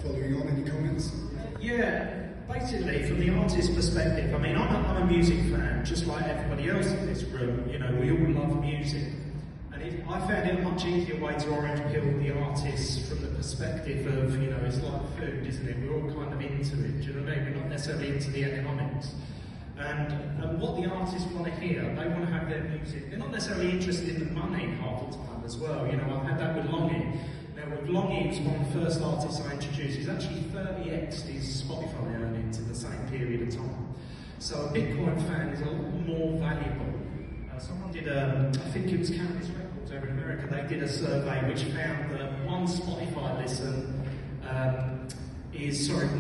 following on, any comments? Yeah, basically from the artist's perspective, I mean, I'm a music fan, just like everybody else in this room. You know, we all love music. And I found it a much easier way to orange pill the artists from the perspective of, you know, it's like food, isn't it? We're all kind of into it, do you know what I mean? We're not necessarily into the economics. And what the artists want to hear, they want to have their music. They're not necessarily interested in the money half the time as well. You know, I've had that with Longy. Now with Longy, he was one of the first artists I introduced. He's actually 30x'd his Spotify earnings in the same period of time. So a Bitcoin fan is a lot more valuable. Someone did I think it was Countless Records over in America, they did a survey which found that one Spotify listen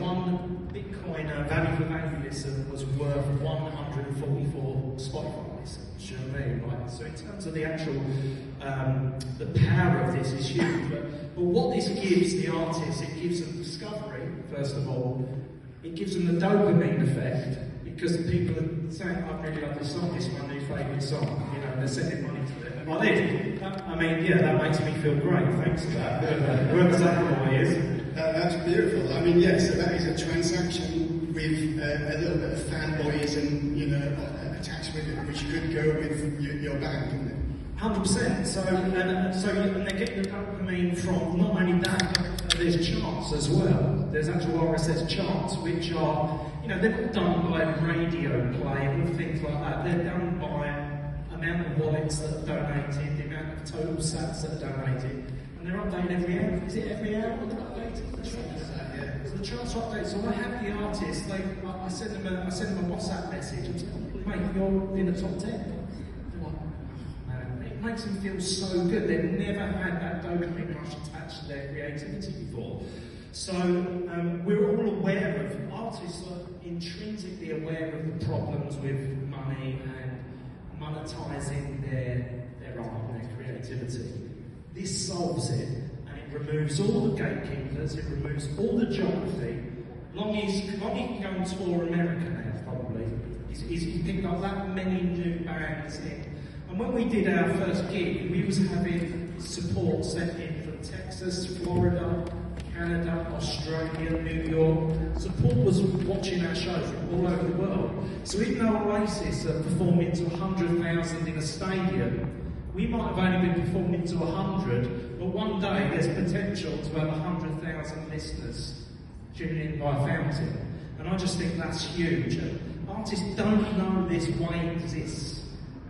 one Bitcoin Value4Value listen was worth 144 Spotify listens, you know what I mean? Right? So in terms of the actual, the power of this is huge, but what this gives the artists, it gives them discovery, first of all, it gives them the dopamine effect, because people are saying, I really love this song, it's my new favourite song, you know, they're sending money to it. Like this. I mean, yeah, that makes me feel great, thanks for that. Whoever that boy is. That's beautiful. I mean, yes, so that is a transaction with a little bit of fanboyism, you know, attached with it, which could go with your band, couldn't it? 100%. So they're getting the dopamine from not only that, but there's charts as well. There's actual RSS charts, which are, you know, they're not done by radio play and things like that. They're done by amount of wallets that have donated, the amount of total sats that are donated, and they're updated every hour. Is it every hour they're updated? The charts. Yeah. So the charts are updated. So I have the artists. I send them a WhatsApp message and tell them, mate, you're in the top 10. They're like, oh, man, it makes them feel so good. They've never had that dopamine rush attached to their creativity before. So we're all aware of, artists are intrinsically aware of the problems with money and monetizing their art and their creativity. This solves it, and it removes all the gatekeepers, it removes all the geography. Longy can go on tour America now, probably. He's picked up that many new bands in. And when we did our first gig, we was having support sent in from Texas, Florida, Canada, Australia, New York. Support was watching our shows from all over the world. So even though Oasis are performing to 100,000 in a stadium, we might have only been performing to 100, but one day there's potential to have 100,000 listeners tuning in by fountain. And I just think that's huge. And artists don't know this way exists.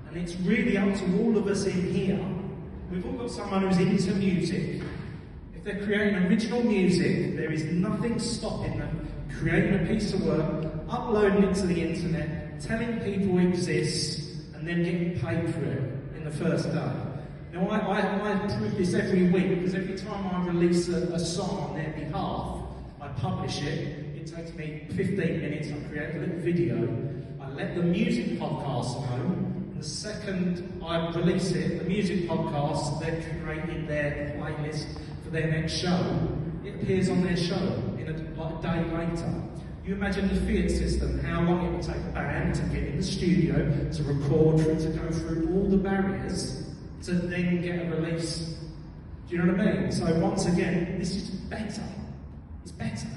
And it's really up to all of us in here. We've all got someone who's into music. If they're creating original music, there is nothing stopping them creating a piece of work, uploading it to the internet, telling people it exists, and then getting paid for it in the first day. Now, I prove this every week, because every time I release a song on their behalf, I publish it. It takes me 15 minutes, I create a little video, I let the music podcast know, and the second I release it, the music podcast, they're creating their playlist for their next show. It appears on their show like a day later. You imagine the fiat system, how long it would take a band to get in the studio, to record, for it to go through all the barriers, to then get a release. Do you know what I mean? So once again, this is better. It's better.